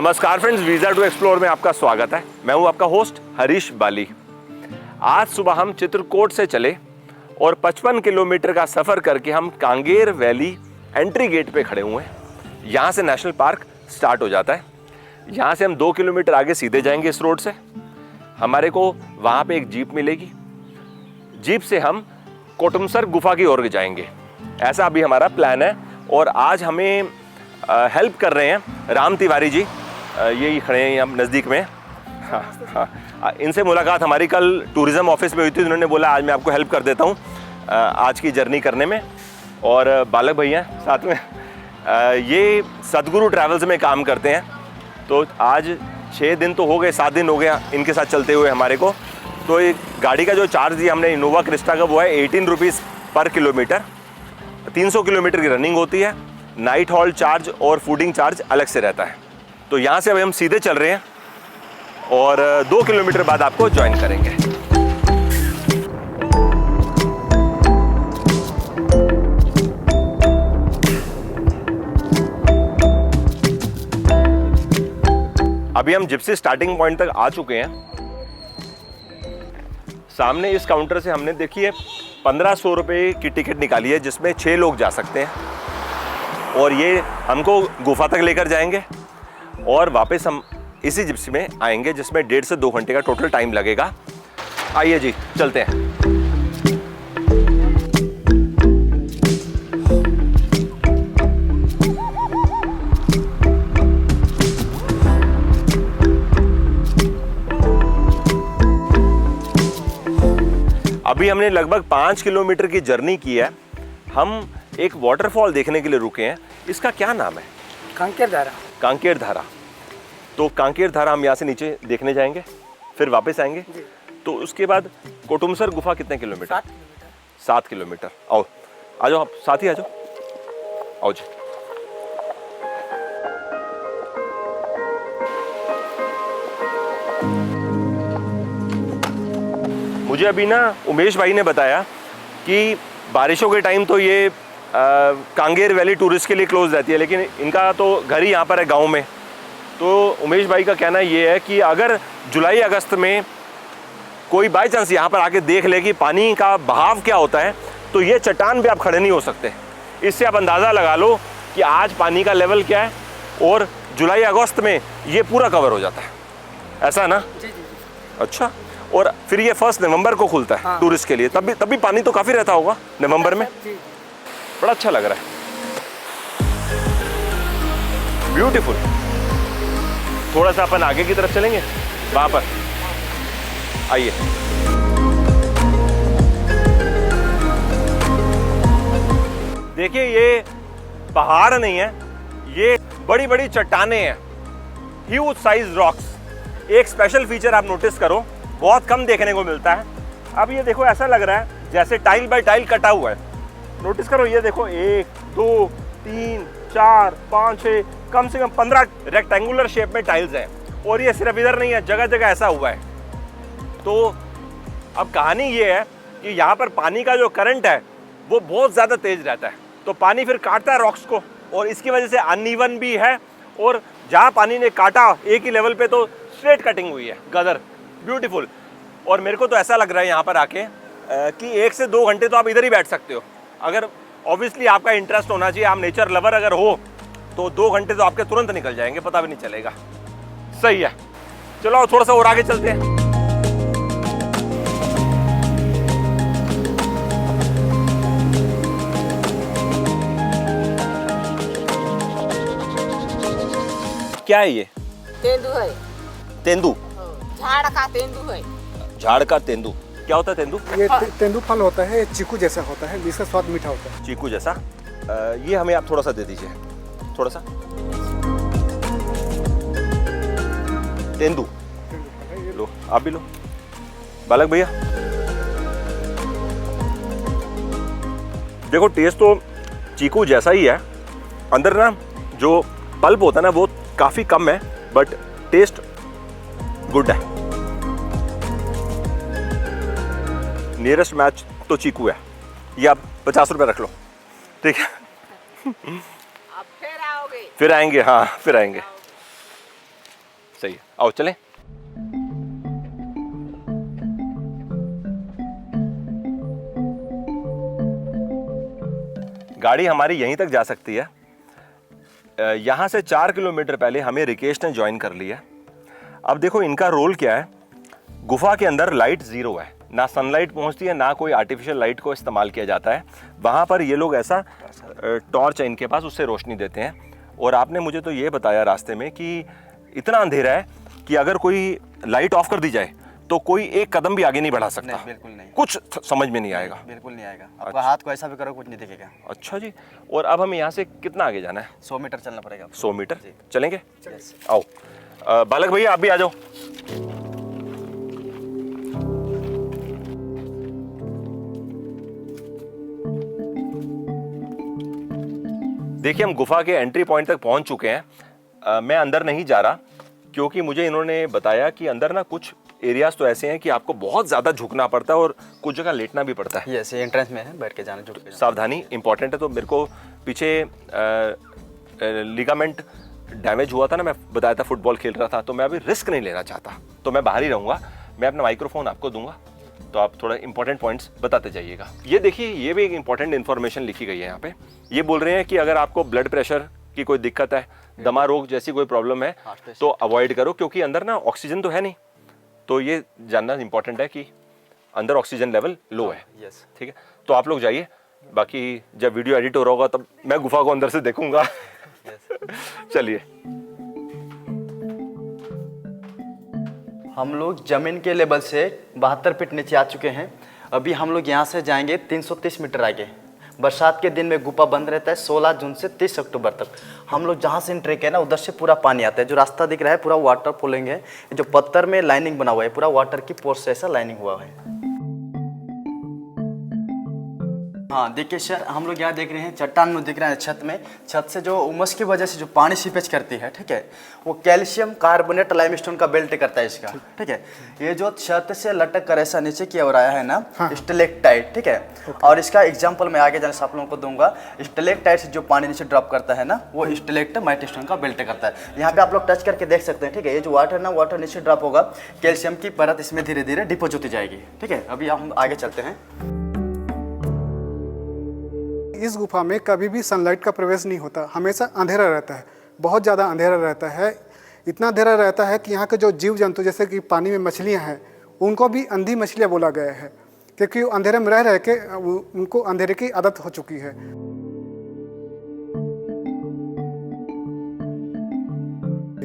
नमस्कार friends, visa to explore में आपका स्वागत है। मैं हूं आपका होस्ट हरीश बाली। आज सुबह हम चित्रकूट से चले और 55 किलोमीटर का सफ़र करके हम कांगेर वैली एंट्री गेट पे खड़े हुए हैं। यहाँ से नेशनल पार्क स्टार्ट हो जाता है। यहाँ से हम 2 किलोमीटर आगे सीधे जाएंगे इस रोड से। हमारे को वहाँ पे एक जीप मिलेगी। जीप से हम कोटुमसर गुफा की ओर जाएंगे, ऐसा अभी हमारा प्लान है। और आज हमें हेल्प कर रहे हैं राम तिवारी जी, यही खड़े हैं यहाँ नज़दीक में। हाँ, इनसे मुलाकात हमारी कल टूरिज़्म ऑफिस में हुई थी। उन्होंने बोला आज मैं आपको हेल्प कर देता हूँ आज की जर्नी करने में। और बालक भैया साथ में, ये सदगुरु ट्रैवल्स में काम करते हैं। तो आज 6 दिन तो हो गए, 7 दिन हो गया इनके साथ चलते हुए हमारे को। तो ये गाड़ी का जो चार्ज दिया हमने इनोवा क्रिस्टा का, वो है 18 रुपीज़ पर किलोमीटर। 300 किलोमीटर की रनिंग होती है। नाइट हॉल चार्ज और फूडिंग चार्ज अलग से रहता है। तो यहाँ से अभी हम सीधे चल रहे हैं और 2 किलोमीटर बाद आपको ज्वाइन करेंगे। अभी हम जिप्सी स्टार्टिंग पॉइंट तक आ चुके हैं। सामने इस काउंटर से हमने देखिए 1500 रुपये की टिकट निकाली है, जिसमें 6 लोग जा सकते हैं। और ये हमको गुफा तक लेकर जाएंगे और वापस हम इसी जिप्सी में आएंगे, जिसमें 1.5 से 2 घंटे का टोटल टाइम लगेगा। आइए जी, चलते हैं। अभी हमने लगभग 5 किलोमीटर की जर्नी की है। हम एक वाटरफॉल देखने के लिए रुके हैं। इसका क्या नाम है? कांकेर धारा। कांकेर धारा। तो कांकेर धारा हम यहाँ से नीचे देखने जाएंगे, फिर वापस आएंगे। तो उसके बाद कोटुमसर गुफा कितने किलोमीटर? 7 किलोमीटर। आओ, आ जाओ, आप साथ ही आ जाओ। आओ जी। मुझे अभी ना उमेश भाई ने बताया कि बारिशों के टाइम तो ये कांगेर वैली टूरिस्ट के लिए क्लोज रहती है, लेकिन इनका तो घर ही यहाँ पर है गांव में। तो उमेश भाई का कहना ये है कि अगर जुलाई अगस्त में कोई बाई चांस यहाँ पर आके देख ले कि पानी का बहाव क्या होता है, तो ये चट्टान पे आप खड़े नहीं हो सकते। इससे आप अंदाज़ा लगा लो कि आज पानी का लेवल क्या है, और जुलाई अगस्त में ये पूरा कवर हो जाता है, ऐसा ना? अच्छा। और फिर ये 1 नवंबर को खुलता है। हाँ। टूरिस्ट के लिए। तब भी पानी तो काफ़ी रहता होगा नवंबर में। बड़ा अच्छा लग रहा है, ब्यूटीफुल। थोड़ा सा अपन आगे की तरफ चलेंगे, वहां पर आइए। देखिए, ये पहाड़ नहीं है, ये बड़ी बड़ी चट्टानें हैं, ह्यूज साइज रॉक्स। एक स्पेशल फीचर आप नोटिस करो, बहुत कम देखने को मिलता है। अब ये देखो, ऐसा लग रहा है जैसे टाइल बाय टाइल कटा हुआ है। नोटिस करो, ये देखो 1 2 3 4 5 6, कम से कम 15 रेक्टेंगुलर शेप में टाइल्स हैं। और ये सिर्फ इधर नहीं है, जगह जगह ऐसा हुआ है। तो अब कहानी ये है कि यहाँ पर पानी का जो करंट है वो बहुत ज़्यादा तेज रहता है। तो पानी फिर काटता है रॉक्स को, और इसकी वजह से अनइवन भी है। और जहाँ पानी ने काटा एक ही लेवल पे, तो स्ट्रेट कटिंग हुई है, गदर, ब्यूटीफुल। और मेरे को तो ऐसा लग रहा है यहाँ पर आके कि 1 से 2 घंटे तो आप इधर ही बैठ सकते हो। अगर ऑब्वियसली आपका इंटरेस्ट होना चाहिए, आप नेचर लवर अगर हो, तो 2 घंटे तो आपके तुरंत निकल जाएंगे, पता भी नहीं चलेगा। सही है, चलो थोड़ा सा और आगे चलते हैं। क्या है ये? तेंदू है। तेंदू? झाड़ का तेंदू है। झाड़ का तेंदू? क्या होता है तेंदू? ये तेंदू फल होता है, चीकू जैसा होता है, जिसका स्वाद मीठा होता है। चीकू जैसा। ये हमें आप थोड़ा सा दे दीजिए, थोड़ा सा। तेंदू लो, आप भी लो बालक भैया। देखो, टेस्ट तो चीकू जैसा ही है। अंदर ना जो पल्प होता है ना, वो काफ़ी कम है, बट टेस्ट गुड है। नियरेस्ट मैच तो चीकू है। ये आप 50 रुपये रख लो, ठीक है? आप फिर आओगे? फिर आएंगे, हाँ फिर आएंगे। सही है, आओ चलें। गाड़ी हमारी यहीं तक जा सकती है। यहाँ से 4 किलोमीटर पहले हमें रिकेश ने ज्वाइन कर लिया। अब देखो इनका रोल क्या है। गुफा के अंदर लाइट ज़ीरो है, ना सनलाइट पहुँचती है, ना कोई आर्टिफिशियल लाइट को इस्तेमाल किया जाता है। वहाँ पर ये लोग ऐसा टॉर्च है इनके पास, उससे रोशनी देते हैं। और आपने मुझे तो ये बताया रास्ते में कि इतना अंधेरा है कि अगर कोई लाइट ऑफ कर दी जाए तो कोई एक कदम भी आगे नहीं बढ़ा सकता। नहीं, बिल्कुल नहीं, कुछ समझ में नहीं आएगा। बिल्कुल नहीं आएगा। आपका हाथ को ऐसा भी करो कुछ नहीं दिखेगा। अच्छा जी। और अब हमें यहाँ से कितना आगे जाना है? 100 मीटर चलना पड़ेगा। 100 मीटर चलेंगे? यस। आओ बालक भैया आप भी आ जाओ। देखिए हम गुफा के एंट्री पॉइंट तक पहुंच चुके हैं। मैं अंदर नहीं जा रहा क्योंकि मुझे इन्होंने बताया कि अंदर ना कुछ एरियाज तो ऐसे हैं कि आपको बहुत ज़्यादा झुकना पड़ता है और कुछ जगह लेटना भी पड़ता है। यस, ये एंट्रेंस में है, बैठ के जाना, झुक के जाना। सावधानी इंपॉर्टेंट है। तो मेरे को पीछे लिगामेंट डैमेज हुआ था ना, मैं बताया था फुटबॉल खेल रहा था, तो मैं अभी रिस्क नहीं लेना चाहता, तो मैं बाहर ही रहूँगा। मैं अपना माइक्रोफोन आपको दूंगा, तो आप थोड़ा इंपॉर्टेंट पॉइंट्स बताते जाइएगा। ये देखिए, ये भी एक इंपॉर्टेंट इन्फॉर्मेशन लिखी गई है यहाँ पे। ये बोल रहे हैं कि अगर आपको ब्लड प्रेशर की कोई दिक्कत है, दमा रोग जैसी कोई प्रॉब्लम है, तो अवॉइड करो, क्योंकि अंदर ना ऑक्सीजन तो है नहीं। तो ये जानना इंपॉर्टेंट है कि अंदर ऑक्सीजन लेवल लो है। यस, ठीक है, तो आप लोग जाइए। बाकी जब वीडियो एडिट हो रहा होगा तब मैं गुफा को अंदर से देखूंगा। चलिए। हम लोग जमीन के लेवल से 72 फीट नीचे आ चुके हैं। अभी हम लोग यहाँ से जाएंगे 330 मीटर आगे। बरसात के दिन में गुफा बंद रहता है 16 जून से 30 अक्टूबर तक। हम लोग जहाँ से एंट्री किया ना, उधर से पूरा पानी आता है। जो रास्ता दिख रहा है पूरा वाटर फॉलोइंग है। जो पत्थर में लाइनिंग बना हुआ है, पूरा वाटर की पोर्स से ऐसा लाइनिंग हुआ है। हाँ देखिए सर, हम लोग यहाँ देख रहे हैं चट्टान में दिख रहा है छत में। छत से जो उमस की वजह से जो पानी सीपेज करती है, ठीक है, वो कैल्शियम कार्बोनेट लाइमस्टोन का बेल्ट करता है इसका। ठीक है, ये जो छत से लटक कर ऐसा नीचे की ओर आया है ना, स्टेलेक्टाइट, ठीक है। और इसका एग्जाम्पल मैं आगे जाने से आप लोगों को दूंगा। स्टेलेक्टाइट से जो पानी नीचे ड्रॉप करता है ना, वो स्टेलेक्टाइट का बेल्ट करता है। यहाँ पे आप लोग टच करके देख सकते हैं। ठीक है, ये जो वाटर ना, वाटर नीचे ड्रॉप होगा, कैल्शियम की परत इसमें धीरे धीरे डिपोज होती जाएगी। ठीक है, अभी हम आगे चलते हैं। इस गुफा में कभी भी सनलाइट का प्रवेश नहीं होता, हमेशा अंधेरा रहता है, बहुत ज़्यादा अंधेरा रहता है। इतना अंधेरा रहता है कि यहाँ के जो जीव जंतु जैसे कि पानी में मछलियाँ हैं, उनको भी अंधी मछलियाँ बोला गया है, क्योंकि वो अंधेरे में रह के उनको अंधेरे की आदत हो चुकी है।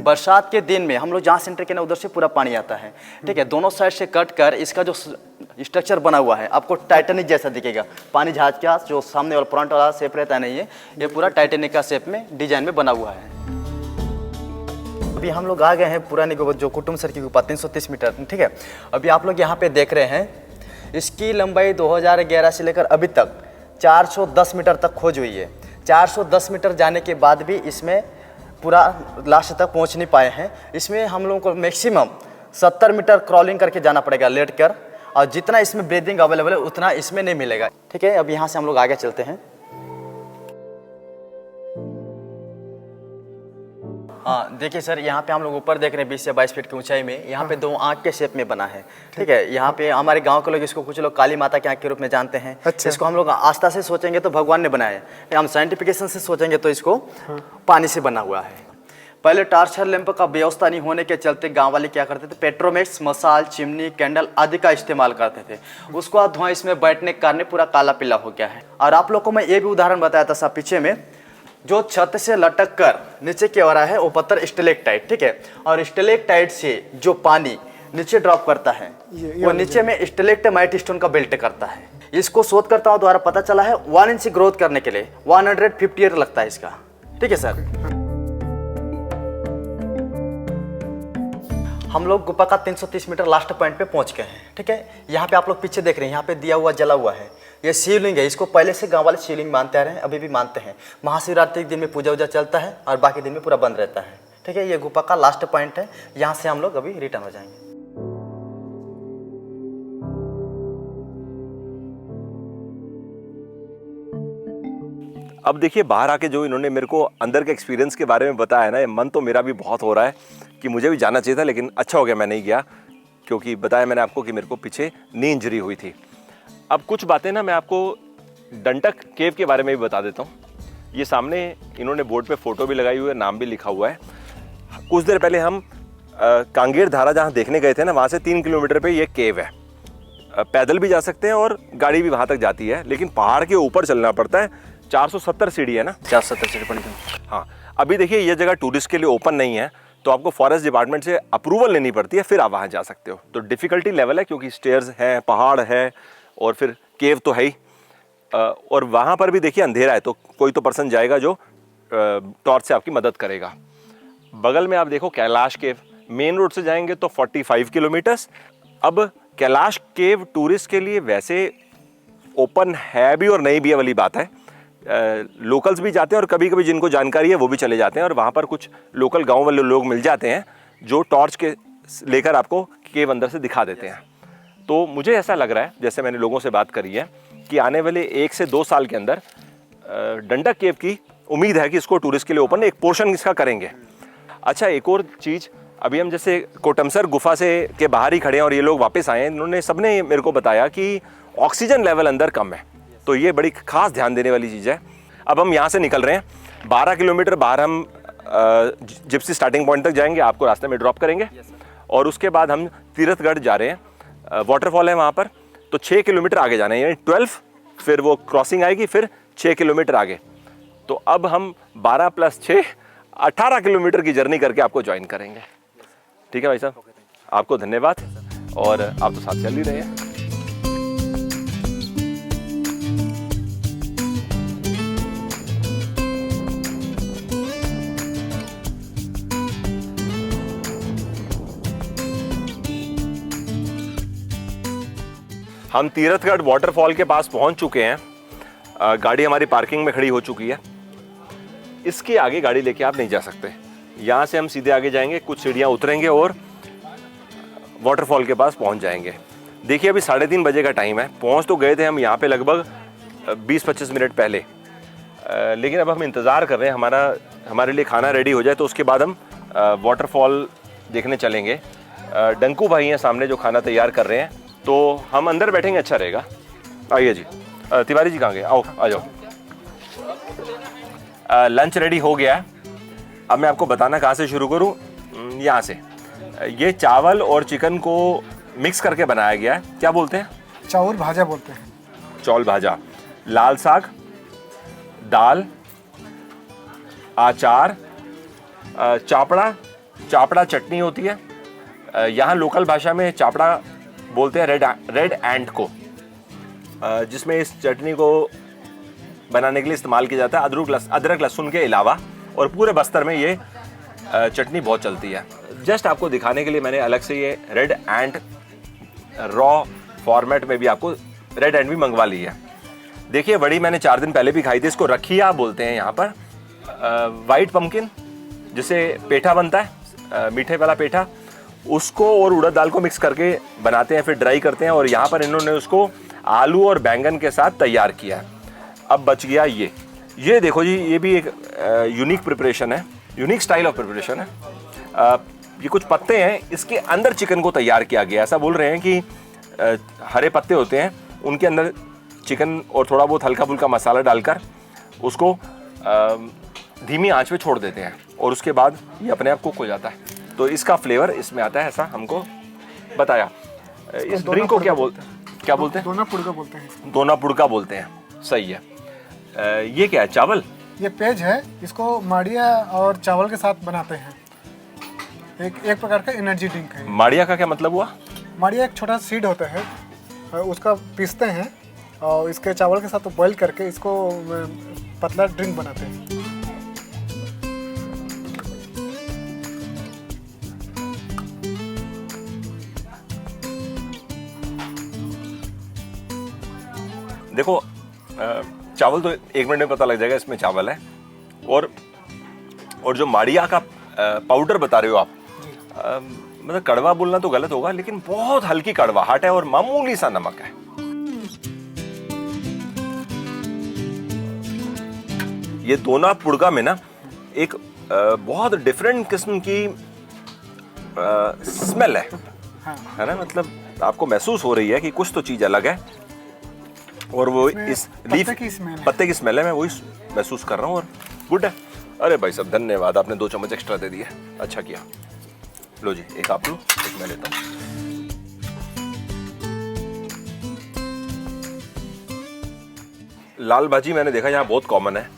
बरसात के दिन में हम लोग जहाँ सेंटर के ना, उधर से पूरा पानी आता है। ठीक है, दोनों साइड से कट कर इसका जो स्ट्रक्चर बना हुआ है आपको टाइटेनिक जैसा दिखेगा। पानी जहाज का जो सामने वाला फ्रंट वाला शेप रहता है नहीं, ये पूरा टाइटेनिक का शेप में डिजाइन में बना हुआ है। अभी हम लोग आ गए हैं पुरानी गुफा, जो कुटुम्ब सर की गुफा 330 मीटर। ठीक है, अभी आप लोग यहाँ पे देख रहे हैं, इसकी लंबाई 2011 से लेकर अभी तक 410 मीटर तक खोज हुई है। 410 मीटर जाने के बाद भी इसमें पूरा लास्ट तक पहुँच नहीं पाए हैं। इसमें हम लोगों को मैक्सिमम 70 मीटर क्रॉलिंग करके जाना पड़ेगा लेट कर, और जितना इसमें ब्रीदिंग अवेलेबल है उतना इसमें नहीं मिलेगा। ठीक है, अब यहाँ से हम लोग आगे चलते हैं। हाँ देखिए सर, यहाँ पे हम लोग ऊपर देख रहे हैं 20 से 22 फीट की ऊंचाई में। यहाँ पे 2 आँख के शेप में बना है। ठीक है, यहाँ पे हमारे गांव के लोग इसको, कुछ लोग काली माता के आँख के रूप में जानते हैं। अच्छा। इसको हम लोग आस्था से सोचेंगे तो भगवान ने बनाया है, हम साइंटिफिकेशन से सोचेंगे तो इसको पानी से बना हुआ है। पहले टार्चर लैंप का व्यवस्था नहीं होने के चलते गांव वाले क्या करते थे, पेट्रोमेक्स, मसाल, चिमनी, कैंडल आदि का इस्तेमाल करते थे। उसको धुआं इसमें बैठने के कारण पूरा काला पीला हो गया है। और आप लोग को मैं ये भी उदाहरण बताया था साहब पीछे में, जो छत से लटक कर नीचे की ओर है वो पत्थर स्टेलेक्टाइट। ठीक है, और स्टेलेक्टाइट से जो पानी नीचे ड्रॉप करता है वो नीचे में स्टेलेक्टाइट स्टोन का बेल्ट करता है। इसको शोधकर्ताओं द्वारा पता चला है 1 इंच ग्रोथ करने के लिए 150 ईयर लगता है इसका। ठीक है सर, हम लोग गुफा का 330 मीटर लास्ट पॉइंट पे पहुंच गए हैं। ठीक है, यहाँ पे आप लोग पीछे देख रहे हैं, यहाँ पे दिया हुआ जला हुआ है, ये शिवलिंग है। इसको पहले से गांव वाले शिवलिंग मानते आ रहे हैं, अभी भी मानते हैं। महाशिवरात्रि के दिन में पूजा वूजा चलता है और बाकी दिन में पूरा बंद रहता है। ठीक है, ये गुफा का लास्ट पॉइंट है, यहाँ से हम लोग अभी रिटर्न हो जाएंगे। अब देखिए, बाहर आके जो इन्होंने मेरे को अंदर के एक्सपीरियंस के बारे में बताया ना, ये मन तो मेरा भी बहुत हो रहा है कि मुझे भी जाना चाहिए था, लेकिन अच्छा हो गया मैं नहीं गया, क्योंकि बताया मैंने आपको कि मेरे को पीछे नी इंजरी हुई थी। अब कुछ बातें ना मैं आपको डंडक केव के बारे में भी बता देता हूँ। ये सामने इन्होंने बोर्ड पे फोटो भी लगाई हुई है, नाम भी लिखा हुआ है। कुछ देर पहले हम कांगेर धारा जहाँ देखने गए थे ना, वहाँ से 3 किलोमीटर पे ये केव है। पैदल भी जा सकते हैं और गाड़ी भी वहाँ तक जाती है, लेकिन पहाड़ के ऊपर चलना पड़ता है। 470 सीढ़ी है ना, 470 सीढ़ी पड़ी। हाँ। अभी देखिए ये जगह टूरिस्ट के लिए ओपन नहीं है, तो आपको फॉरेस्ट डिपार्टमेंट से अप्रूवल लेनी पड़ती है, फिर आप वहाँ जा सकते हो। तो डिफ़िकल्टी लेवल है, क्योंकि स्टेयर्स हैं, पहाड़ है और फिर केव तो है ही। और वहाँ पर भी देखिए अंधेरा है, तो कोई तो पर्सन जाएगा जो टॉर्च से आपकी मदद करेगा। बगल में आप देखो कैलाश केव, मेन रोड से जाएंगे तो 45 किलोमीटर्स। अब कैलाश केव टूरिस्ट के लिए वैसे ओपन है भी और नहीं भी है वाली बात है। लोकल्स भी जाते हैं और कभी कभी जिनको जानकारी है वो भी चले जाते हैं, और वहाँ पर कुछ लोकल गांव वाले लोग मिल जाते हैं जो टॉर्च के लेकर आपको केव अंदर से दिखा देते हैं। तो मुझे ऐसा लग रहा है, जैसे मैंने लोगों से बात करी है, कि आने वाले 1 से 2 साल के अंदर डंडक केव की उम्मीद है कि इसको टूरिस्ट के लिए ओपन एक पोर्शन इसका करेंगे। अच्छा, एक और चीज़, अभी हम जैसे कोटमसर गुफा से के बाहर ही खड़े हैं और ये लोग वापस आए हैं, इन्होंने सबने मेरे को बताया कि ऑक्सीजन लेवल अंदर कम है, तो ये बड़ी खास ध्यान देने वाली चीज़ है। अब हम यहाँ से निकल रहे हैं, 12 किलोमीटर बाहर हम जिप्सी स्टार्टिंग पॉइंट तक जाएंगे, आपको रास्ते में ड्रॉप करेंगे, और उसके बाद हम तीरथगढ़ जा रहे हैं। वाटरफॉल है वहाँ पर, तो 6 किलोमीटर आगे जाना है, यानी 12, फिर वो क्रॉसिंग आएगी, फिर 6 किलोमीटर आगे। तो अब हम 12 + 6 18 किलोमीटर की जर्नी करके आपको ज्वाइन करेंगे। ठीक है भाई साहब, आपको धन्यवाद, और आप तो साथ चल ही रहे हैं। हम तीरथगढ़ वाटरफॉल के पास पहुंच चुके हैं। गाड़ी हमारी पार्किंग में खड़ी हो चुकी है। इसके आगे गाड़ी लेके आप नहीं जा सकते। यहाँ से हम सीधे आगे जाएंगे, कुछ सीढ़ियाँ उतरेंगे और वाटरफॉल के पास पहुँच जाएंगे। देखिए अभी 3:30 बजे का टाइम है। पहुँच तो गए थे हम यहाँ पे लगभग 20-25 मिनट पहले, लेकिन अब हम इंतज़ार कर रहे हैं हमारे लिए खाना रेडी हो जाए, तो उसके बाद हम वाटरफॉल देखने चलेंगे। डंकू भाई हैं सामने जो खाना तैयार कर रहे हैं, तो हम अंदर बैठेंगे, अच्छा रहेगा। आइए जी। तिवारी जी कहाँ गए? आओ, आ जाओ। लंच रेडी हो गया है। अब मैं आपको बताना कहाँ से शुरू करूँ। यहाँ से। ये चावल और चिकन को मिक्स करके बनाया गया है। क्या बोलते हैं? चाउर भाजा बोलते हैं। चौल भाजा, लाल साग, दाल, अचार, चापड़ा चटनी होती है। यहाँ लोकल भाषा में चापड़ा बोलते हैं रेड एंट को, जिसमें इस चटनी को बनाने के लिए इस्तेमाल किया जाता है अदरक लहसुन के अलावा, और पूरे बस्तर में ये चटनी बहुत चलती है। जस्ट आपको दिखाने के लिए मैंने अलग से ये रेड एंट रॉ फॉर्मेट में भी आपको रेड एंट भी मंगवा ली है। देखिए वड़ी मैंने 4 दिन पहले भी खाई थी। इसको रखिया बोलते हैं यहाँ पर। वाइट पम्पकिन जिसे पेठा बनता है, मीठे वाला पेठा, उसको और उड़द दाल को मिक्स करके बनाते हैं, फिर ड्राई करते हैं, और यहाँ पर इन्होंने उसको आलू और बैंगन के साथ तैयार किया है। अब बच गया ये देखो जी, ये भी एक यूनिक प्रिपरेशन है, यूनिक स्टाइल ऑफ प्रिपरेशन है। ये कुछ पत्ते हैं, इसके अंदर चिकन को तैयार किया गया। ऐसा बोल रहे हैं कि हरे पत्ते होते हैं, उनके अंदर चिकन और थोड़ा बहुत हल्का फुल्का मसाला डालकर उसको धीमी आंच पे छोड़ देते हैं, और उसके बाद ये अपने आप कुक हो जाता है। तो इसका फ्लेवर इसमें आता है, ऐसा हमको बताया। इस ड्रिंक को क्या बोलते हैं? दोना पुड़का बोलते हैं। दोना पुड़का बोलते हैं, सही है। ये क्या है? चावल? ये पेज है, इसको माड़िया और चावल के साथ बनाते हैं। एक प्रकार का एनर्जी ड्रिंक है। माड़िया का क्या मतलब हुआ? माड़िया एक छोटा सीड होता है, उसका पीसते हैं और इसके चावल के साथ बॉईल करके इसको पतला ड्रिंक बनाते हैं। देखो चावल तो 1 मिनट में पता लग जाएगा इसमें चावल है, और जो माड़िया का पाउडर बता रहे हो आप, मतलब कड़वा बोलना तो गलत होगा, लेकिन बहुत हल्की कड़वाहट है और मामूली सा नमक है। ये दोना पुड़का में ना एक बहुत डिफरेंट किस्म की स्मेल है, हाँ। है ना, मतलब आपको महसूस हो रही है कि कुछ तो चीज़ अलग है, और वो इस लीफ पत्ते की स्मेल है, मैं वही महसूस कर रहा हूँ, और गुड है। अरे भाई साहब धन्यवाद, आपने 2 चम्मच एक्स्ट्रा दे दिए, अच्छा किया। लो जी, एक आप लो, एक मैं लेता हूँ। लाल भाजी मैंने देखा यहाँ बहुत कॉमन है,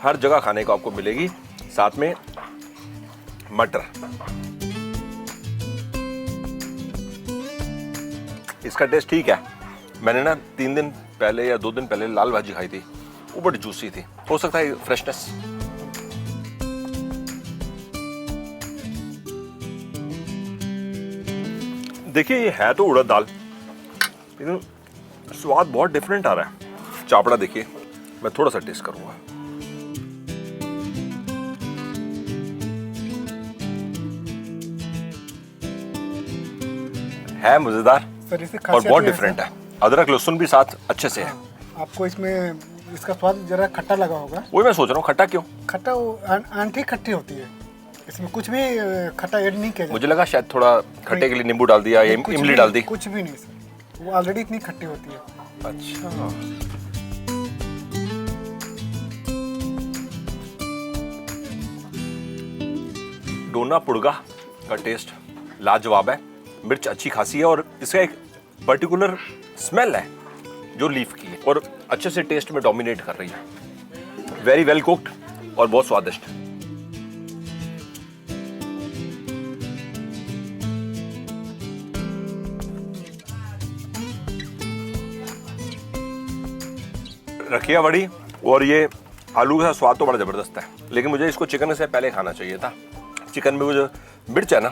हर जगह खाने को आपको मिलेगी, साथ में मटर। इसका टेस्ट ठीक है। मैंने ना 3 दिन पहले या 2 दिन पहले लाल भाजी खाई थी, वो बड़ी जूसी थी, हो सकता है फ्रेशनेस। देखिए ये है तो उड़द दाल, लेकिन स्वाद बहुत डिफरेंट आ रहा है। चापड़ा देखिए, मैं थोड़ा सा टेस्ट करूंगा। है मजेदार सर इससे और बहुत डिफरेंट है। अदरक लहसुन भी साथ अच्छे से है। आपको इसमें इसका स्वाद जरा खट्टा लगा होगा। वही मैं सोच रहा हूँ, खट्टा क्यों? खट्टा वो आंटी खट्टी होती है, इसमें कुछ भी खट्टा ऐड नहीं किया जाता। मुझे लगा शायद थोड़ा खट्टे के लिए नींबू डाल दिया या इमली डाल दी। कुछ भी नहीं सर, वो ऑलरेडी इतनी खट्टी होती है। अच्छा, डोना पुड़गा का टेस्ट लाजवाब है, मिर्च अच्छी खासी है, और इसका एक पर्टिकुलर स्मेल है जो लीफ की है, और अच्छे से टेस्ट में डोमिनेट कर रही है। वेरी वेल कुक्ड और बहुत स्वादिष्ट। रखिया बड़ी, और ये आलू का स्वाद तो बड़ा ज़बरदस्त है, लेकिन मुझे इसको चिकन से पहले खाना चाहिए था। चिकन में वो जो मिर्च है ना,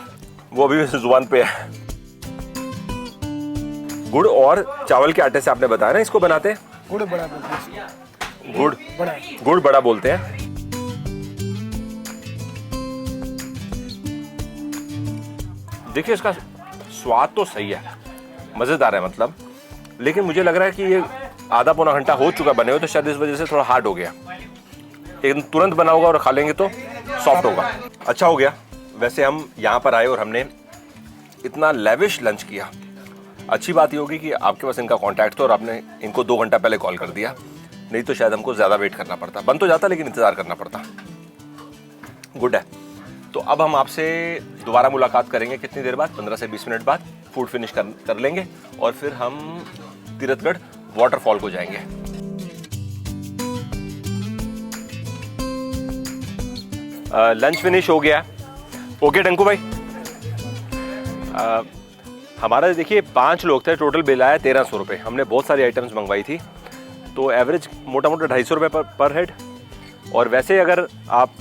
वो अभी जुबान पे है। गुड़ और चावल के आटे से आपने बताया ना इसको बनाते हैं? गुड़ बड़ा बोलते हैं। गुड़ बड़ा बोलते हैं। देखिए इसका स्वाद तो सही है, मज़ेदार है मतलब, लेकिन मुझे लग रहा है कि ये आधा पौना घंटा हो चुका बने हुए, तो शायद इस वजह से थोड़ा हार्ड हो गया। लेकिन तुरंत बना होगा और खा लेंगे तो सॉफ्ट होगा। अच्छा हो गया। वैसे हम यहाँ पर आए और हमने इतना लेविश लंच किया, अच्छी बात ये होगी कि आपके पास इनका कांटेक्ट था और आपने इनको 2 घंटा पहले कॉल कर दिया, नहीं तो शायद हमको ज़्यादा वेट करना पड़ता। बन तो जाता लेकिन इंतज़ार करना पड़ता। गुड है। तो अब हम आपसे दोबारा मुलाकात करेंगे कितनी देर बाद, 15 से 20 मिनट बाद। फूड फिनिश कर लेंगे और फिर हम तीरथगढ़ वाटरफॉल को जाएंगे। लंच फिनिश हो गया। ओके टंकू भाई, हमारा देखिए 5 लोग थे, टोटल बिल आया 1300 रुपये। हमने बहुत सारी आइटम्स मंगवाई थी, तो एवरेज मोटा मोटा 250 रुपये पर हेड। और वैसे अगर आप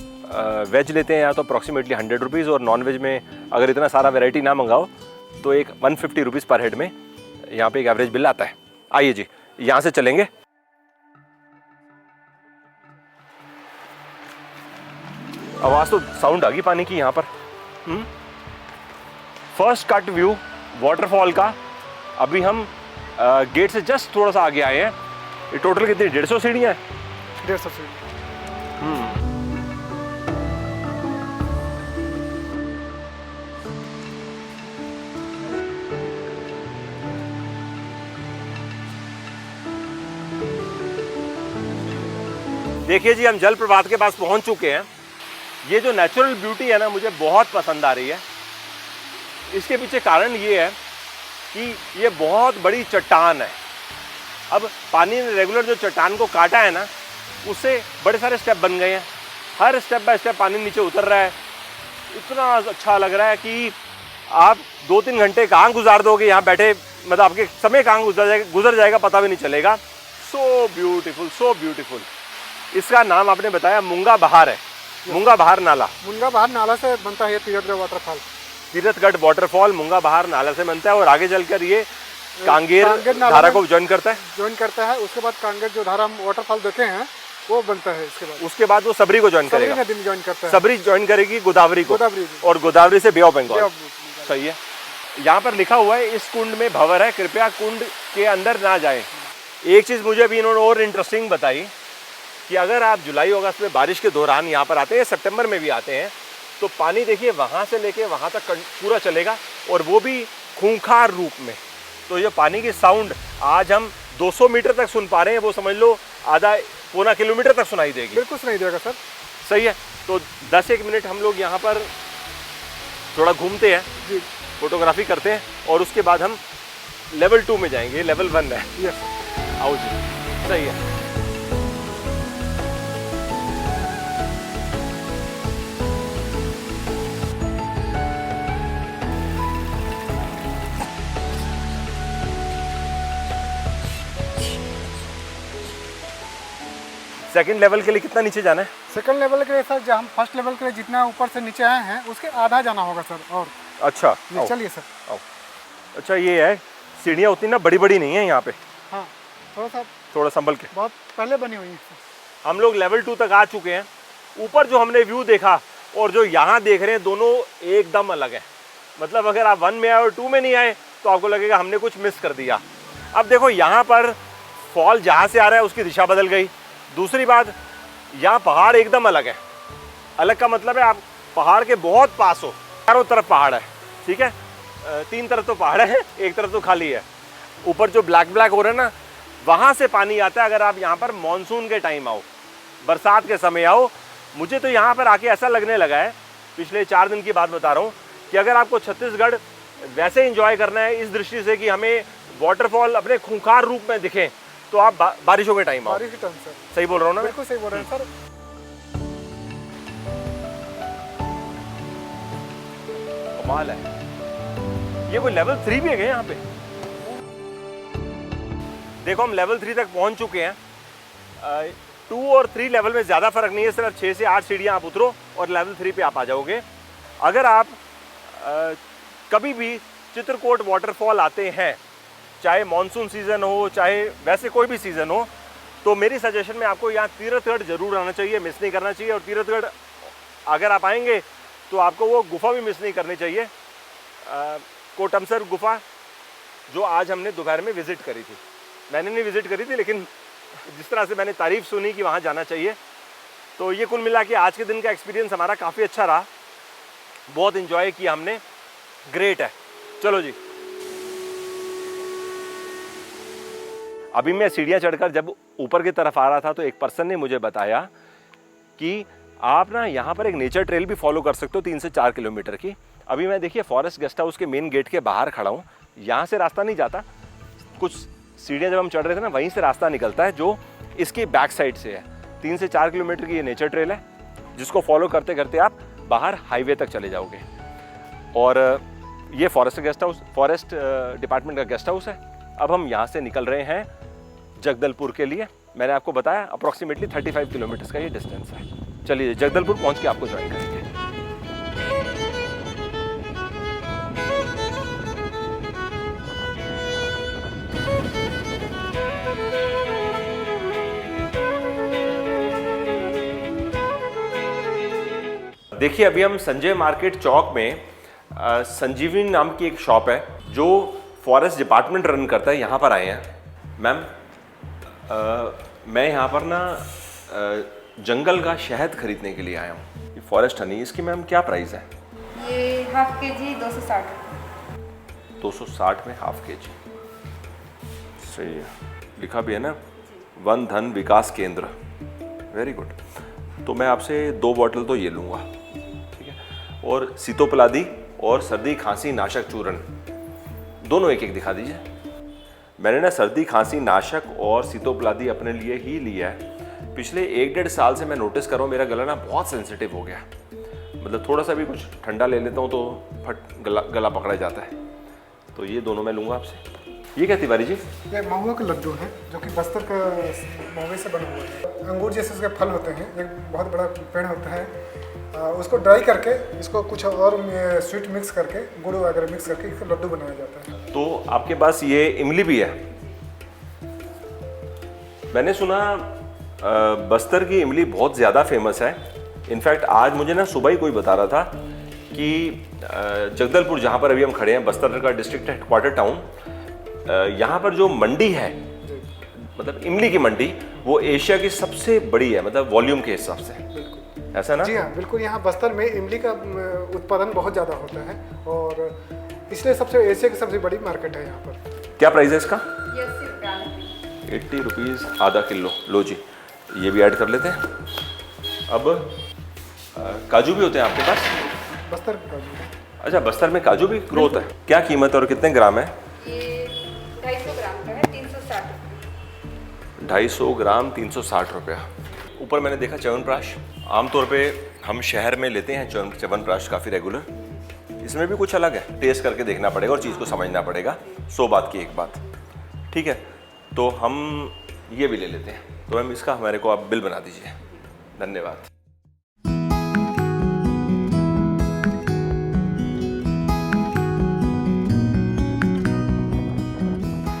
वेज लेते हैं या तो अप्रॉक्सीमेटली 100 रुपीज़, और नॉन वेज में अगर इतना सारा वैरायटी ना मंगाओ तो एक 150 रुपीज़ पर हेड में यहाँ पे एक एवरेज बिल आता है। आइए जी, यहाँ से चलेंगे। आवाज़ तो साउंड आ गई पानी की यहाँ पर। फर्स्ट कट व्यू वाटरफॉल का। अभी हम गेट से जस्ट थोड़ा सा आगे आए हैं। ये टोटल कितनी 150 सीढ़ियाँ हैं? 150 सीढ़ी। देखिए जी, हम जल प्रपात के पास पहुंच चुके हैं। ये जो नेचुरल ब्यूटी है ना, मुझे बहुत पसंद आ रही है। इसके पीछे कारण ये है कि ये बहुत बड़ी चट्टान है। अब पानी ने रेगुलर जो चट्टान को काटा है ना, उससे बड़े सारे स्टेप बन गए हैं। हर स्टेप बाय स्टेप पानी नीचे उतर रहा है। इतना अच्छा लग रहा है कि आप 2-3 घंटे कहाँ गुजार दोगे यहाँ बैठे, मतलब आपके समय कहाँ गुजर जाएगा पता भी नहीं चलेगा। So beautiful, so beautiful. इसका नाम आपने बताया मूंगा बहार है। मूंगा बहार नाला। मूंगा बहार नाला से बनता है तीरथगढ़ वाटरफॉल। तीरथगढ़ वाटरफॉल मूंगा बहार नाला से बनता है, और आगे चलकर ये कांगेर धारा को ज्वाइन करता है। उसके बाद कांगेर जो धारा हम वाटरफॉल देखे हैं वो बनता है। उसके बाद वो सबरी को ज्वाइन करेगा। नदी में ज्वाइन करता है। सबरी ज्वाइन करेगी गोदावरी को, और गोदावरी से बे ऑफ बंगाल। सही है। यहाँ पर लिखा हुआ है इस कुंड में भंवर है, कृपया कुंड के अंदर ना जाएं। एक चीज़ मुझे अभी इन्होंने और इंटरेस्टिंग बताई कि अगर आप जुलाई अगस्त में बारिश के दौरान यहाँ पर आते हैं, सितंबर में भी आते हैं, तो पानी देखिए वहाँ से लेके वहाँ तक पूरा चलेगा, और वो भी खूंखार रूप में। तो ये पानी की साउंड आज हम 200 मीटर तक सुन पा रहे हैं, वो समझ लो आधा पौना किलोमीटर तक सुनाई देगी। बिल्कुल सुनाई देगा सर। सही है। तो 10-1 मिनट हम लोग यहाँ पर थोड़ा घूमते हैं, जी फोटोग्राफी करते हैं, और उसके बाद हम लेवल 2 में जाएंगे। लेवल 1 है। यस आओ जी। सही है। सेकंड लेवल के लिए कितना नीचे जाना है? सेकंड लेवल के लिए सर, जो हम फर्स्ट लेवल के लिए जितना ऊपर से नीचे आए हैं उसके आधा जाना होगा सर। और अच्छा जी, चलिए सर। आओ। अच्छा ये है, सीढ़ियाँ उतनी ना बड़ी बड़ी नहीं है यहाँ पे, हाँ थोड़ा संभल के। बहुत पहले बनी हुई है सर। हम लोग लेवल 2 तक आ चुके हैं। ऊपर जो हमने व्यू देखा और जो यहाँ देख रहे हैं, दोनों एकदम अलग है। मतलब अगर आप 1 में आए और 2 में नहीं आए तो आपको लगेगा हमने कुछ मिस कर दिया। अब देखो यहाँ पर फॉल जहाँ से आ रहा है उसकी दिशा बदल गई। दूसरी बात, यहाँ पहाड़ एकदम अलग है। अलग का मतलब है आप पहाड़ के बहुत पास हो, चारों तरफ पहाड़ है, ठीक है। 3 तरफ तो पहाड़ है, एक तरफ तो खाली है। ऊपर जो ब्लैक ब्लैक हो रहा है ना, वहाँ से पानी आता है। अगर आप यहाँ पर मानसून के टाइम आओ, बरसात के समय आओ, मुझे तो यहाँ पर आके ऐसा लगने लगा है, पिछले 4 दिन की बात बता रहा हूँ, कि अगर आपको छत्तीसगढ़ वैसे एंजॉय करना है इस दृष्टि से कि हमें वाटरफॉल अपने खूंखार रूप में दिखें, तो आप बारिशों के टाइम आओ। बारिश के टाइम सर। सही बोल रहा हूँ ना? बिल्कुल सही बोल रहे हैं सर। कमाल है। ये कोई लेवल 3 भी है क्या यहाँ पे? देखो हम लेवल 3 तक पहुंच चुके हैं। 2 और 3 लेवल में ज़्यादा फर्क नहीं है, सिर्फ 6 से 8 सीढ़ियाँ आप उतरो और लेवल 3 पे आप आ जाओगे। अगर आप कभी भी चित्रकूट वाटरफॉल आते हैं, चाहे मॉनसून सीज़न हो चाहे वैसे कोई भी सीज़न हो, तो मेरी सजेशन में आपको यहाँ तीरथगढ़ जरूर आना चाहिए, मिस नहीं करना चाहिए। और तीरथगढ़ अगर आप आएंगे तो आपको वो गुफा भी मिस नहीं करनी चाहिए, कोटमसर गुफा, जो आज हमने दोपहर में विज़िट करी थी। मैंने नहीं विज़िट करी थी, लेकिन जिस तरह से मैंने तारीफ़ सुनी कि वहाँ जाना चाहिए, तो ये कुल मिला के आज के दिन का एक्सपीरियंस हमारा काफ़ी अच्छा रहा। बहुत इन्जॉय किया हमने। ग्रेट है। चलो जी, अभी मैं सीढ़ियाँ चढ़कर जब ऊपर की तरफ आ रहा था तो एक पर्सन ने मुझे बताया कि आप ना यहाँ पर एक नेचर ट्रेल भी फॉलो कर सकते हो 3 से 4 किलोमीटर की। अभी मैं देखिए फॉरेस्ट गेस्ट हाउस के मेन गेट के बाहर खड़ा हूँ। यहाँ से रास्ता नहीं जाता, कुछ सीढ़ियाँ जब हम चढ़ रहे थे ना, वहीं से रास्ता निकलता है जो इसकी बैक साइड से है। 3 से 4 किलोमीटर की ये नेचर ट्रेल है, जिसको फॉलो करते करते आप बाहर हाईवे तक चले जाओगे। और ये फॉरेस्ट डिपार्टमेंट का गेस्ट हाउस है। अब हम यहाँ से निकल रहे हैं जगदलपुर के लिए। मैंने आपको बताया अप्रॉक्सीमेटली 35 किलोमीटर का ये डिस्टेंस है। चलिए जगदलपुर पहुँच के आपको ज्वाइन करेंगे। देखिए अभी हम संजय मार्केट चौक में संजीवनी नाम की एक शॉप है जो फॉरेस्ट डिपार्टमेंट रन करता है, यहाँ पर आए हैं। मैम मैं यहाँ पर ना जंगल का शहद खरीदने के लिए आया हूँ, ये फॉरेस्ट हनी। इसकी मैम क्या प्राइस है? ये हाफ केजी 260। 260 में हाफ केजी, सही है। लिखा भी है ना, वन धन विकास केंद्र, वेरी गुड। तो मैं आपसे 2 बॉटल तो ये लूँगा, ठीक है। और सीतोपलादी और सर्दी खांसी नाशक चूर्ण दोनों एक एक दिखा दीजिए। मैंने ना सर्दी खांसी नाशक और सीतोपलादी अपने लिए ही लिया है। पिछले 1-1.5 साल से मैं नोटिस कर रहा हूँ मेरा गला ना बहुत सेंसिटिव हो गया। मतलब थोड़ा सा भी कुछ ठंडा ले लेता हूँ तो फट गला पकड़ा जाता है। तो ये दोनों मैं लूँगा आपसे। ये क्या तिवारी जी? ये महुआ के लड्डू हैं जो कि बस्तर का महुए से बना हुआ है। अंगूर जैसे उसके फल होते हैं, एक बहुत बड़ा पेड़ होता है, उसको ड्राई करके इसको कुछ और स्वीट मिक्स करके, गुड़ वगैरह मिक्स करके इसका लड्डू बनाया जाता है। तो आपके पास ये इमली भी है? मैंने सुना बस्तर की इमली बहुत ज़्यादा फेमस है। इनफैक्ट आज मुझे ना सुबह ही कोई बता रहा था कि जगदलपुर जहाँ पर अभी हम खड़े हैं, बस्तर का डिस्ट्रिक्ट हेडक्वार्टर टाउन, यहाँ पर जो मंडी है, मतलब इमली की मंडी, वो एशिया की सबसे बड़ी है, मतलब वॉल्यूम के हिसाब से। ऐसा ना? जी हाँ, बिल्कुल। यहाँ बस्तर में इमली का उत्पादन बहुत ज़्यादा होता है और इसलिए सबसे एशिया की सबसे बड़ी मार्केट है यहाँ पर। क्या प्राइस है इसका? ये 80 रुपये आधा किलो। 80 रुपीज़ आधा किलो। लो जी, ये भी ऐड कर लेते हैं। अब काजू भी होते हैं आपके पास? बस्तर में काजू है। अच्छा, बस्तर में काजू भी ग्रोथ है। क्या कीमत है और कितने ग्राम है? ये 250 ग्राम का है, 360 रुपये। 250 ग्राम 360 रुपया। ऊपर मैंने देखा च्यवनप्राश। आमतौर पे हम शहर में लेते हैं च्यवनप्राश काफ़ी रेगुलर। इसमें भी कुछ अलग है, टेस्ट करके देखना पड़ेगा और चीज़ को समझना पड़ेगा। 100 बात की एक बात। ठीक है, तो हम ये भी ले लेते हैं। तो मैम इसका हमारे को आप बिल बना दीजिए। धन्यवाद।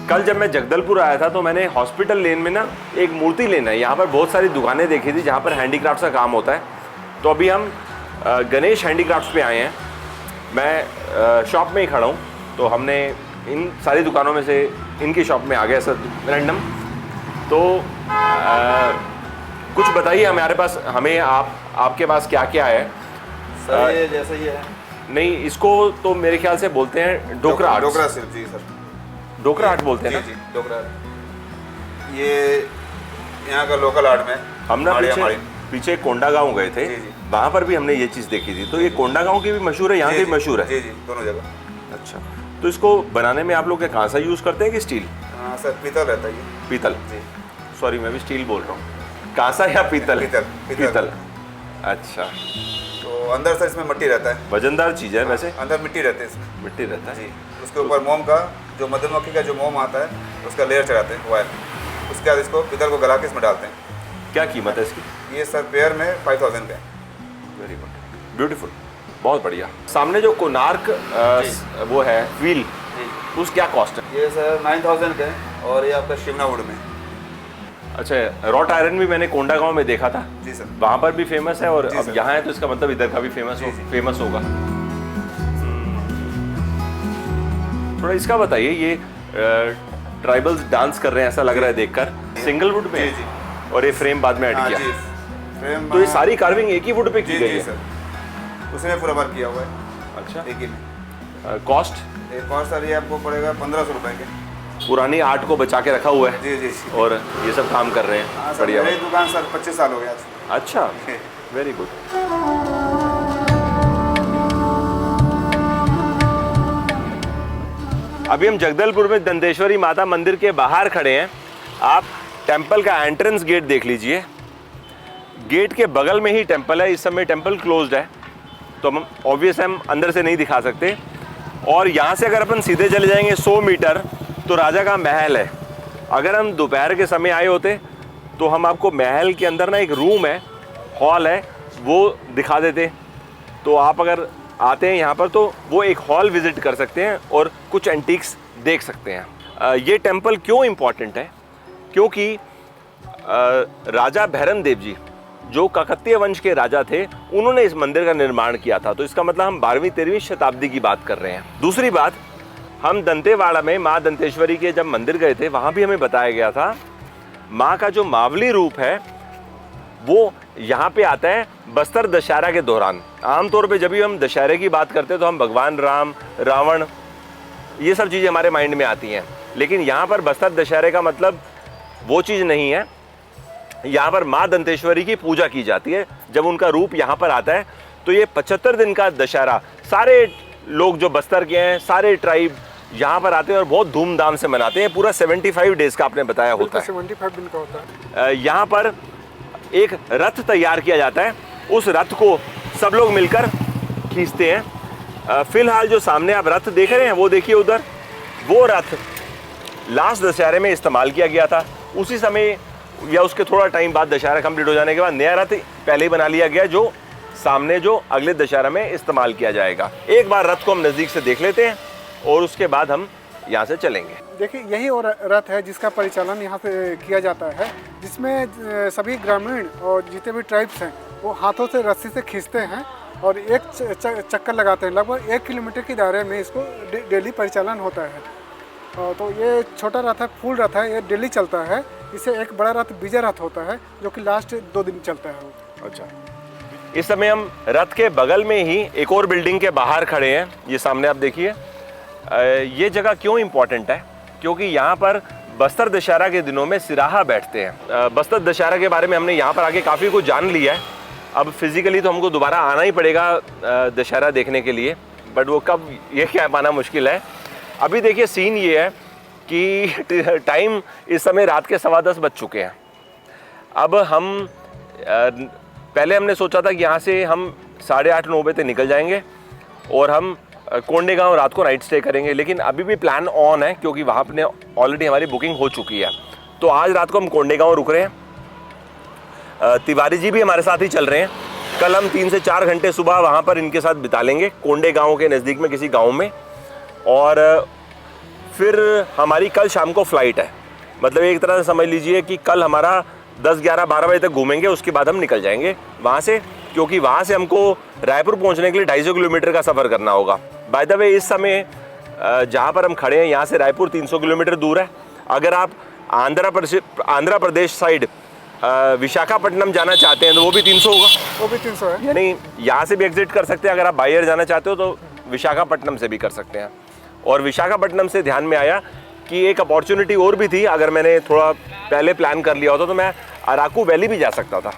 कल जब मैं जगदलपुर आया था तो मैंने हॉस्पिटल लेन में ना एक मूर्ति लेन है, यहाँ पर बहुत सारी दुकानें देखी थी जहाँ पर हैंडीक्राफ्ट का काम होता है। तो अभी हम गणेश हैंडीक्राफ्ट्स पे आए हैं। मैं शॉप में ही खड़ा हूँ, तो हमने इन सारी दुकानों में से इनकी शॉप में आ गए सर रैंडम। तो कुछ बताइए हमारे पास, हमें आपके पास क्या क्या है? सर ये जैसे ये है, नहीं, इसको तो मेरे ख्याल से बोलते हैं डोकरा आर्ट। डोकरा सिर्फ, जी सर, डोकरा आर्ट बोलते हैं जी ना? जी डोकरा। ये यहाँ का लोकल आर्ट में हम ना हमारी- पीछे कोंडागांव गए थे, जी, जी। वहाँ पर भी हमने ये चीज़ देखी थी। तो ये कोंडागांव की भी मशहूर है, यहाँ जी, की जी, भी मशहूर है? जी जी, दोनों जगह। अच्छा, तो इसको बनाने में आप लोग क्या कांसा यूज़ करते हैं कि स्टील? हाँ सर, पीतल रहता है ये। पीतल? जी। सॉरी, मैं भी स्टील बोल रहा हूँ। कांसा या पीतल? पीतल। अच्छा, तो अंदर सर इसमें मिट्टी रहता है। वजनदार चीज़ है वैसे? अंदर मिट्टी रहती है इसमें। मिट्टी रहता है जी। उसके ऊपर मोम का, जो मधुमक्खी का जो मोम आता है उसका लेयर चढ़ाते हैं वायर। उसके बाद इसको पीतल को गला के इसमें डालते हैं। क्या कीमत है इसकी? ये सर पेयर में 5000 का है। वेरी गुड, ब्यूटीफुल, बहुत बढ़िया। सामने जो कोणार्क वो है व्हील, उस क्या कॉस्ट है? ये सर 9000 का है और ये आपका शिमला वुड में। अच्छा, रॉट आयरन भी मैंने कोंडागांव में देखा था। जी सर। वहाँ पर भी फेमस है और जी अब सर। यहाँ है तो इसका मतलब इधर का भी फेमस जी, जी। फेमस होगा। थोड़ा इसका बताइए, ये ट्राइबल्स डांस कर रहे हैं ऐसा लग रहा है देखकर। सिंगल वुड में जी, है? जी। और ये फ्रेम बाद में ऐड हाँ किया? जी, फ्रेम। तो ये सारी कार्विंग एक ही वुड पे की जी गई जी है? सर, उसमें पूरा वर्क किया हुआ है अच्छा, एक ही में। कॉस्ट? एक और सर ये आपको पड़ेगा 1500 रुपए के। पुरानी आर्ट को बचा के रखा हुआ है जी जी जी। और ये सब काम कर रहे हाँ हैं। सर, बढ़िया। मेरी दुकान सर 25 साल हो गया आज। अच्छा, वेरी गुड। अभी हम जगदलपुर में दंतेश्वरी माता मंदिर के बाहर खड़े हैं। आप टेंपल का एंट्रेंस गेट देख लीजिए। गेट के बगल में ही टेंपल है। इस समय टेंपल क्लोज्ड है, तो हम ऑब्वियस हम अंदर से नहीं दिखा सकते। और यहाँ से अगर अपन सीधे चले जाएंगे 100 मीटर तो राजा का महल है। अगर हम दोपहर के समय आए होते तो हम आपको महल के अंदर ना एक रूम है, हॉल है, वो दिखा देते। तो आप अगर आते हैं यहाँ पर तो वो एक हॉल विजिट कर सकते हैं और कुछ एंटीक्स देख सकते हैं। ये टेंपल क्यों इम्पॉर्टेंट है? क्योंकि राजा भैरम देव जी जो काकतीय वंश के राजा थे, उन्होंने इस मंदिर का निर्माण किया था। तो इसका मतलब हम 12वीं-13वीं शताब्दी की बात कर रहे हैं। दूसरी बात, हम दंतेवाड़ा में माँ दंतेश्वरी के जब मंदिर गए थे, वहाँ भी हमें बताया गया था माँ का जो मावली रूप है वो यहाँ पे आता है बस्तर दशहरा के दौरान। आमतौर पे जब भी हम दशहरे की बात करते हैं तो हम भगवान राम, रावण, ये सब चीज़ें हमारे माइंड में आती हैं। लेकिन यहाँ पर बस्तर दशहरे का मतलब वो चीज़ नहीं है। यहाँ पर माँ दंतेश्वरी की पूजा की जाती है। जब उनका रूप यहाँ पर आता है तो ये 75 दिन का दशहरा, सारे लोग जो बस्तर के हैं, सारे ट्राइब यहाँ पर आते हैं और बहुत धूमधाम से मनाते हैं। पूरा 75 डेज का आपने बताया होता है। 75 दिन का होता है। यहाँ पर एक रथ तैयार किया जाता है, उस रथ को सब लोग मिलकर खींचते हैं। फिलहाल जो सामने आप रथ देख रहे हैं वो देखिए उधर, वो रथ लास्ट दशहरे में इस्तेमाल किया गया था। उसी समय या उसके थोड़ा टाइम बाद दशहरा कंप्लीट हो जाने के बाद नया रथ पहले ही बना लिया गया, जो सामने जो अगले दशहरा में इस्तेमाल किया जाएगा। एक बार रथ को हम नज़दीक से देख लेते हैं और उसके बाद हम यहाँ से चलेंगे। देखिए, यही और रथ है जिसका परिचालन यहाँ से किया जाता है, जिसमें सभी ग्रामीण और जितने भी ट्राइब्स हैं वो हाथों से रस्सी से खींचते हैं और एक चक्कर लगाते हैं। लगभग 1 किलोमीटर के दायरे में इसको डेली परिचालन होता है। तो ये छोटा रथ है, फूल रथ है, ये डेली चलता है। इसे एक बड़ा रथ विजय रथ होता है जो कि लास्ट 2 दिन चलता है। अच्छा, इस समय हम रथ के बगल में ही एक और बिल्डिंग के बाहर खड़े हैं। ये सामने आप देखिए। ये जगह क्यों इम्पोर्टेंट है? क्योंकि यहाँ पर बस्तर दशहरा के दिनों में सिराहा बैठते हैं। बस्तर दशहरा के बारे में हमने यहाँ पर आके काफ़ी कुछ जान लिया है। अब फिज़िकली तो हमको दोबारा आना ही पड़ेगा दशहरा देखने के लिए, बट वो कब ये कह पाना मुश्किल है। अभी देखिए सीन ये है कि टाइम इस समय रात के 10:15 बज चुके हैं। अब हम पहले हमने सोचा था कि यहाँ से हम 8:30-9 बजे तक निकल जाएंगे और हम कोंडेगांव रात को नाइट स्टे करेंगे, लेकिन अभी भी प्लान ऑन है क्योंकि वहाँ पर ऑलरेडी हमारी बुकिंग हो चुकी है। तो आज रात को हम कोंडेगांव रुक रहे हैं। तिवारी जी भी हमारे साथ ही चल रहे हैं। कल हम 3 से 4 घंटे सुबह वहाँ पर इनके साथ बिता लेंगे कोंडेगांव के नज़दीक में किसी गाँव में, और फिर हमारी कल शाम को फ़्लाइट है। मतलब एक तरह से समझ लीजिए कि कल हमारा 10, 11, 12 बजे तक घूमेंगे, उसके बाद हम निकल जाएंगे वहाँ से, क्योंकि वहाँ से हमको रायपुर पहुँचने के लिए 250 किलोमीटर का सफ़र करना होगा। बाय द वे इस समय जहाँ पर हम खड़े हैं यहाँ से रायपुर 300 किलोमीटर दूर है। अगर आप आंध्र प्रदेश साइड विशाखापट्टनम जाना चाहते हैं तो वो भी 300 होगा, वो भी 300 है। यानी यहाँ से भी एग्जिट कर सकते हैं। अगर आप बाय एयर जाना चाहते हो तो विशाखापट्टनम से भी कर सकते हैं। और विशाखापट्टनम से ध्यान में आया कि एक अपॉर्चुनिटी और भी थी। अगर मैंने थोड़ा पहले प्लान कर लिया होता तो मैं अराकू वैली भी जा सकता था,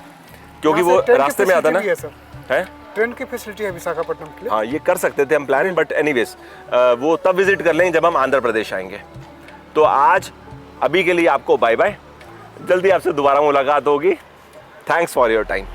क्योंकि वो रास्ते में आता ना है। ट्रेन की फैसिलिटी है विशाखापट्टनम के लिए। हाँ, ये कर सकते थे हम प्लान, बट एनीवेज वो तब विजिट कर लेंगे जब हम आंध्र प्रदेश आएंगे। तो आज अभी के लिए आपको बाय बाय, जल्दी आपसे दोबारा मुलाकात होगी। Thanks for your time.